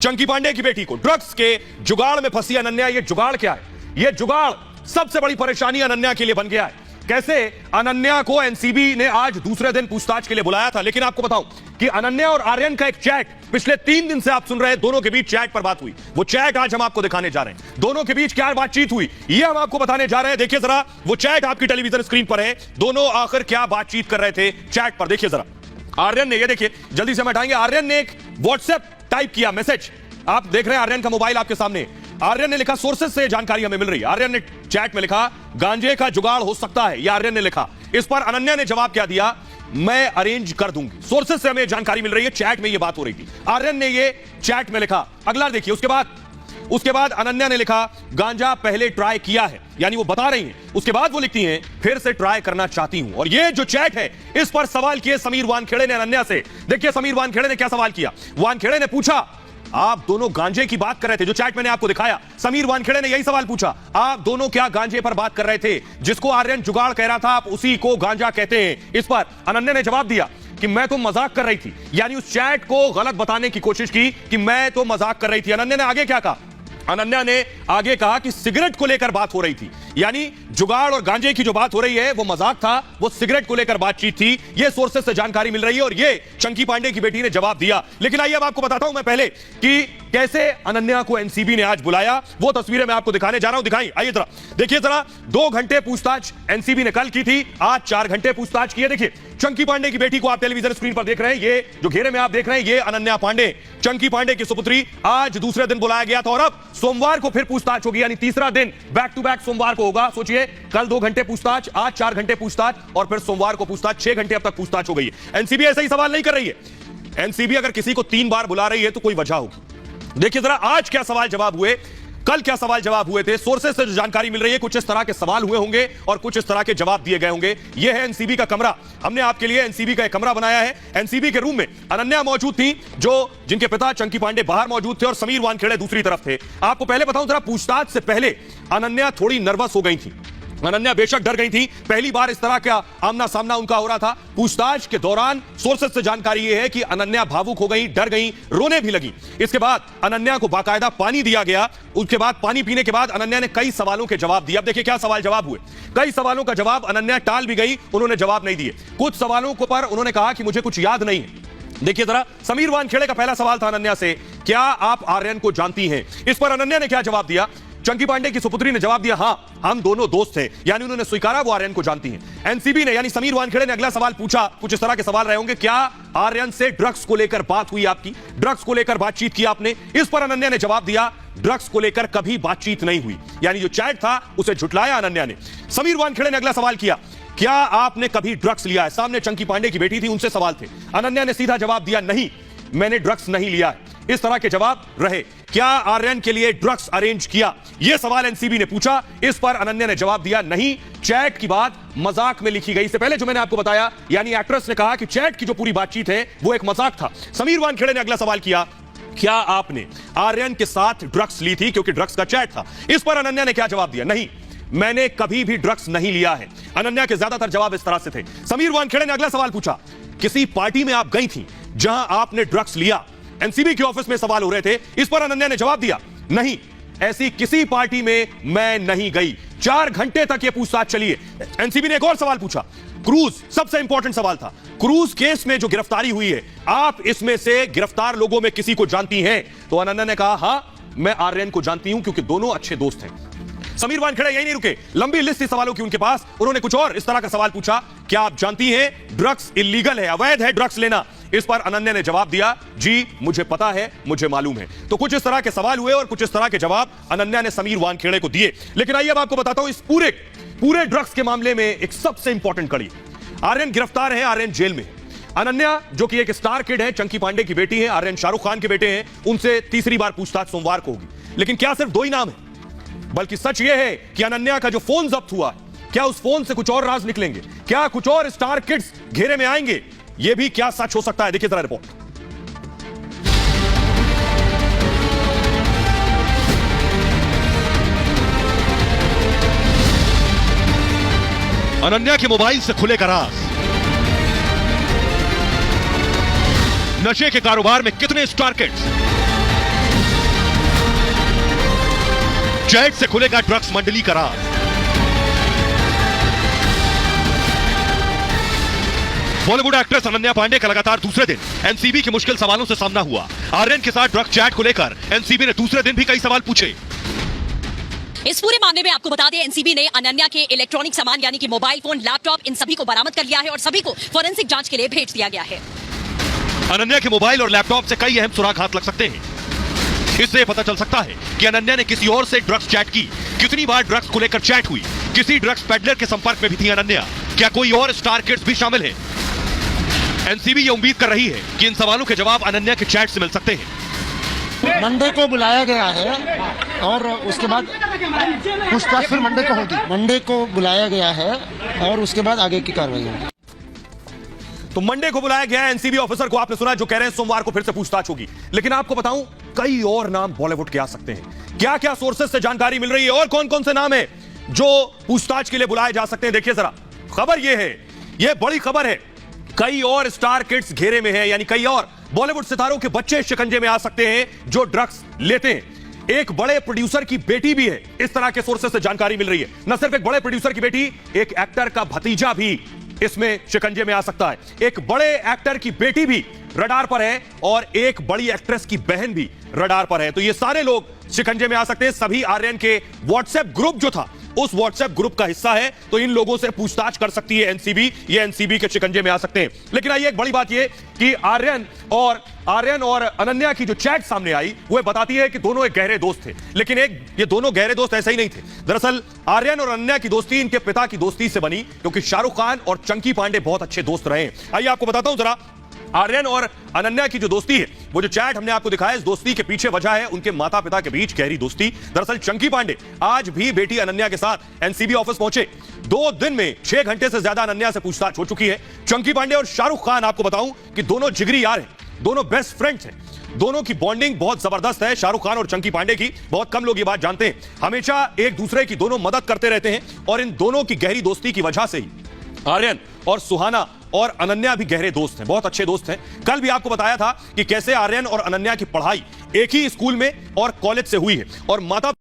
चंकी पांडे की बेटी को ड्रग्स के जुगाड़ में फंसी अनन्या। ये जुगाड़ क्या है? ये जुगाड़ सबसे बड़ी परेशानी अनन्या के लिए बन गया है। कैसे? अनन्या को एनसीबी ने आज दूसरे दिन पूछताछ के लिए बुलाया था, लेकिन आपको बताऊं कि अनन्या और आर्यन का एक चैट पिछले 3 दिन से आप सुन रहे हैं, दोनों के बीच चैट पर बात हुई। वो चैट आज हम आपको दिखाने जा रहे हैं। दोनों के बीच क्या बातचीत हुई ये हम आपको बताने जा रहे हैं। देखिए जरा, वो चैट आपकी टेलीविजन स्क्रीन पर है। दोनों आखिर क्या बातचीत कर रहे थे चैट पर, देखिए जरा। आर्यन ने, ये देखिए, जल्दी से हम हटाएंगे। आर्यन ने एक व्हाट्सएप टाइप किया मैसेज, आप देख रहे हैं आर्यन का मोबाइल आपके सामने। आर्यन ने लिखा, सोर्सेज से जानकारी हमें मिल रही है। आर्यन ने चैट में लिखा, गांजे का जुगाड़ हो सकता है, यह आर्यन ने लिखा। इस पर अनन्या ने जवाब क्या दिया, मैं अरेंज कर दूंगी। सोर्सेज से हमें जानकारी मिल रही है, चैट में यह बात हो रही थी। आर्यन ने यह चैट में लिखा। अगला देखिए, उसके बाद अनन्या ने लिखा, गांजा पहले ट्राई किया है, यानी वो बता रही हैं। उसके बाद वो लिखती हैं, फिर से ट्राई करना चाहती हूं। और ये जो चैट है, इस पर सवाल किए समीर वानखेड़े ने अनन्या से। देखिए समीर वानखेड़े ने क्या सवाल किया। वानखेड़े ने पूछा, आप दोनों गांजे की बात कर रहे थे, जो चैट मैंने आपको दिखाया। समीर वानखेड़े ने यही सवाल पूछा, आप दोनों क्या गांजे पर बात कर रहे थे? जिसको आर्यन जुगाड़ कह रहा था, आप उसी को गांजा कहते हैं। इस पर अनन्या ने जवाब दिया कि मैं तो मजाक कर रही थी, यानी उस चैट को गलत बताने की कोशिश की कि मैं तो मजाक कर रही थी। अनन्या ने आगे क्या कहा? अनन्या ने आगे कहा कि सिगरेट को लेकर बात हो रही थी, यानी जुगाड़ और गांजे की जो बात हो रही है वो मजाक था, वो सिगरेट को लेकर बातचीत थी। ये सोर्सेस से जानकारी मिल रही है और ये चंकी पांडे की बेटी ने जवाब दिया। लेकिन आइए अब आपको बताता हूं मैं पहले कि कैसे अनन्या को एनसीबी ने आज बुलाया। वो तस्वीरें मैं आपको दिखाने जा रहा हूं, दिखाई। आइए जरा देखिए जरा। 2 घंटे पूछताछ एनसीबी ने कल की थी, आज 4 घंटे पूछताछ की है। देखिए चंकी पांडे की बेटी को आप टेलीविजन स्क्रीन पर देख रहे हैं। ये जो घेरे में आप देख रहे हैं, ये अनन्या पांडे, चंकी पांडे की सुपुत्री। आज दूसरे दिन बुलाया गया था और अब सोमवार को फिर पूछताछ होगी, यानी तीसरा दिन बैक टू बैक सोमवार को होगा। सोचिए, कल 2 घंटे पूछताछ, आज 4 घंटे पूछताछ और फिर सोमवार को पूछताछ। 6 घंटे अब तक पूछताछ हो गई है। एनसीबी ऐसा ही सवाल नहीं कर रही है। एनसीबी अगर किसी को 3 बार बुला रही है तो कोई वजह होगी। देखिए जरा, आज क्या सवाल जवाब हुए, कल क्या सवाल जवाब हुए थे। सोर्सेस से जो जानकारी मिल रही है, कुछ इस तरह के सवाल हुए होंगे और कुछ इस तरह के जवाब दिए गए होंगे। यह है एनसीबी का कमरा। हमने आपके लिए एनसीबी का एक कमरा बनाया है। एनसीबी के रूम में अनन्या मौजूद थी, जिनके पिता चंकी पांडे बाहर मौजूद थे और समीर वानखेड़े दूसरी तरफ थे। आपको पहले बताऊं जरा, पूछताछ से पहले अनन्या थोड़ी नर्वस हो गई थी। अनन्या बेशक डर गई थी, पहली बार इस तरह का आमना सामना उनका हो रहा था। पूछताछ के दौरान सोर्सेस से जानकारी यह है कि अनन्या भावुक हो गई, डर गई, रोने भी लगी। इसके बाद अनन्या को बाकायदा पानी दिया गया। उसके बाद पानी पीने के बाद अनन्या ने कई सवालों के जवाब दिए। अब देखिए क्या सवाल जवाब हुए। कई सवालों का जवाब अनन्या टाल भी गई, उन्होंने जवाब नहीं दिए। कुछ सवालों को पर उन्होंने कहा कि मुझे कुछ याद नहीं है। देखिए जरा, समीर वानखेड़े का पहला सवाल था अनन्या से, क्या आप आर्यन को जानती हैं? इस पर अनन्या ने क्या जवाब दिया? चंकी पांडे की सुपुत्री ने जवाब दिया, हां, हम दोनों दोस्त थे, यानी उन्होंने स्वीकारा वो आर्यन को जानती हैं। एनसीबी ने, यानी समीर वानखेड़े ने अगला सवाल पूछा, कुछ इस तरह के सवाल रहे होंगे, क्या आर्यन से ड्रग्स को लेकर बात हुई आपकी? ड्रग्स को लेकर बातचीत की आपने? इस पर अनन्या ने जवाब दिया, ड्रग्स को लेकर कभी बातचीत नहीं हुई, यानी जो चैट था उसे झुटलाया अनन्या ने। समीर वानखेड़े ने अगला सवाल किया, क्या आपने कभी ड्रग्स लिया है? सामने चंकी पांडे की बेटी थी, उनसे सवाल थे। अनन्या ने सीधा जवाब दिया, नहीं, मैंने ड्रग्स नहीं लिया है। इस तरह के जवाब रहे। क्या आर्यन के लिए ड्रग्स अरेंज किया? यह सवाल एनसीबी ने पूछा। इस पर अनन्या ने जवाब दिया, नहीं, चैट की बात मजाक में लिखी गई। इससे पहले जो मैंने आपको बताया, यानी एक्ट्रेस ने कहा कि चैट की जो पूरी बातचीत है वो एक मजाक था। समीर वानखेड़े ने अगला सवाल किया, क्या आपने आर्यन के साथ ड्रग्स ली थी? क्योंकि ड्रग्स का चैट था। इस पर अनन्या ने क्या जवाब दिया? नहीं, मैंने कभी भी ड्रग्स नहीं लिया है। अनन्या के ज्यादातर जवाब इस तरह से थे। समीर वानखेड़े ने अगला सवाल पूछा, किसी पार्टी में आप गई थी जहां आपने ड्रग्स लिया? एनसीबी के ऑफिस में सवाल हो रहे थे। इस पर अनन्या ने जवाब दिया, नहीं, ऐसी किसी पार्टी में मैं नहीं गई। 4 घंटे तक यह पूछताछ चली है। एनसीबी ने एक और सवाल पूछा, क्रूज, सबसे इंपॉर्टेंट सवाल था, क्रूज केस में जो गिरफ्तारी हुई है, आप इसमें से गिरफ्तार लोगों में किसी को जानती हैं? तो अनन्या ने कहा, हां, मैं आर्यन को जानती हूं क्योंकि दोनों अच्छे दोस्त हैं। समीर वानखेड़े यही नहीं रुके, लंबी लिस्ट थी सवालों की उनके पास। उन्होंने कुछ और इस तरह का सवाल पूछा, क्या आप जानती हैं ड्रग्स इल्लीगल है, अवैध है ड्रग्स लेना? इस पर अनन्या ने जवाब दिया, जी, मुझे पता है, मुझे मालूम है। तो कुछ इस तरह के सवाल हुए और कुछ इस तरह के जवाब अनन्या ने समीर वानखेड़े को दिए। लेकिन आइए अब आपको बताता हूं, इस पूरे ड्रग्स के मामले में एक सबसे इंपॉर्टेंट कड़ी। आर्यन गिरफ्तार है, आर्यन जेल में है। अनन्या, जो कि एक स्टार किड है, चंकी पांडे की बेटी है, आर्यन शाहरुख खान के बेटे हैं, उनसे तीसरी बार पूछताछ सोमवार को होगी। लेकिन क्या सिर्फ 2 ही नाम है? बल्कि सच यह है कि अनन्या का जो फोन जब्त हुआ, क्या उस फोन से कुछ और राज निकलेंगे? क्या कुछ और स्टार किड्स घेरे में आएंगे? यह भी क्या सच हो सकता है? देखिए जरा रिपोर्ट। अनन्या के मोबाइल से खुलेगा राज, नशे के कारोबार में कितने स्टार किड्स, चैट से खुलेगा ड्रग्स मंडली का राज। बॉलीवुड एक्ट्रेस अनन्या पांडे का लगातार दूसरे दिन एनसीबी के मुश्किल सवालों से सामना हुआ। आर्यन के साथ ड्रग चैट को लेकर एनसीबी ने दूसरे दिन भी कई सवाल पूछे। इस पूरे मामले में आपको बता दें, एनसीबी ने अनन्या के इलेक्ट्रॉनिक सामान यानी कि मोबाइल फोन, लैपटॉप, इन सभी को बरामद कर लिया है और सभी को फोरेंसिक जांच के लिए भेज दिया गया है। अनन्या के मोबाइल और लैपटॉप से कई अहम सुराग हाथ लग सकते हैं। इससे पता चल सकता है कि अनन्या ने किसी और से ड्रग्स चैट की, कितनी बार ड्रग्स को लेकर चैट हुई, किसी ड्रग्स पेडलर के संपर्क में भी थी अनन्या, क्या कोई और स्टार किड्स भी शामिल है। एनसीबी ये उम्मीद कर रही है कि इन सवालों के जवाब अनन्या के चैट से मिल सकते हैं। मंडे को बुलाया गया है और उसके बाद पूछताछ फिर मंडे को होगी। मंडे को बुलाया गया है और उसके बाद आगे की कार्रवाई होगी। तो मंडे को बुलाया गया है एनसीबी ऑफिसर को, आपने सुना, जो कह रहे हैं सोमवार को फिर से पूछताछ होगी। लेकिन आपको बताऊं, कई और नाम बॉलीवुड के आ सकते हैं। क्या क्या सोर्सेस से जानकारी मिल रही है और कौन कौन से नाम है जो पूछताछ के लिए बुलाए जा सकते हैं। देखिए जरा, खबर यह है, यह बड़ी खबर है, कई और स्टार किड्स घेरे में है, यानी कई और बॉलीवुड सितारों के बच्चे शिकंजे में आ सकते हैं जो ड्रग्स लेते हैं। एक बड़े प्रोड्यूसर की बेटी भी है, इस तरह के सोर्सेस से जानकारी मिल रही है। न सिर्फ एक बड़े प्रोड्यूसर की बेटी, एक एक्टर का भतीजा भी इसमें शिकंजे में आ सकता है। एक बड़े एक्टर की बेटी भी रडार पर है और एक बड़ी एक्ट्रेस की बहन भी रडार पर है। तो ये सारे लोग शिकंजे में आ सकते हैं। सभी आर्यन के व्हाट्सएप ग्रुप जो था, उस व्हाट्सएप ग्रुप का हिस्सा है, तो इन लोगों से पूछताछ कर सकती है एनसीबी। ये एनसीबी के शिकंजे में आ सकते हैं। लेकिन आइए, एक बड़ी बात ये कि आर्यन और अनन्या की जो चैट सामने आई, वो बताती है कि दोनों एक गहरे दोस्त थे। लेकिन ये दोनों गहरे दोस्त ऐसे ही नहीं थे। दरअसल आर्यन और अनन्या की दोस्ती इनके पिता की दोस्ती से बनी, क्योंकि शाहरुख खान और चंकी पांडे बहुत अच्छे दोस्त रहे हैं। आइए आपको बताता हूं जरा, आर्यन और अनन्या की जो दोस्ती है, वो जो चैट हमने आपको दिखाया, इस दोस्ती के पीछे वजह है उनके माता पिता के बीच गहरी दोस्ती। दरअसल चंकी पांडे आज भी बेटी अनन्या के साथ एनसीबी ऑफिस पहुंचे। 2 दिन में 6 घंटे से ज्यादा अनन्या से पूछताछ हो चुकी है। चंकी पांडे और शाहरुख खान, आपको बताऊं कि दोनों जिगरी यार हैं, दोनों बेस्ट फ्रेंड्स हैं। दोनों की बॉन्डिंग बहुत जबरदस्त है। शाहरुख खान और चंकी पांडे की बहुत कम लोग ये बात जानते हैं। हमेशा एक दूसरे की दोनों मदद करते रहते हैं और इन दोनों की गहरी दोस्ती की वजह से ही आर्यन और सुहाना और अनन्या भी गहरे दोस्त हैं, बहुत अच्छे दोस्त हैं। कल भी आपको बताया था कि कैसे आर्यन और अनन्या की पढ़ाई एक ही स्कूल में और कॉलेज से हुई है और माता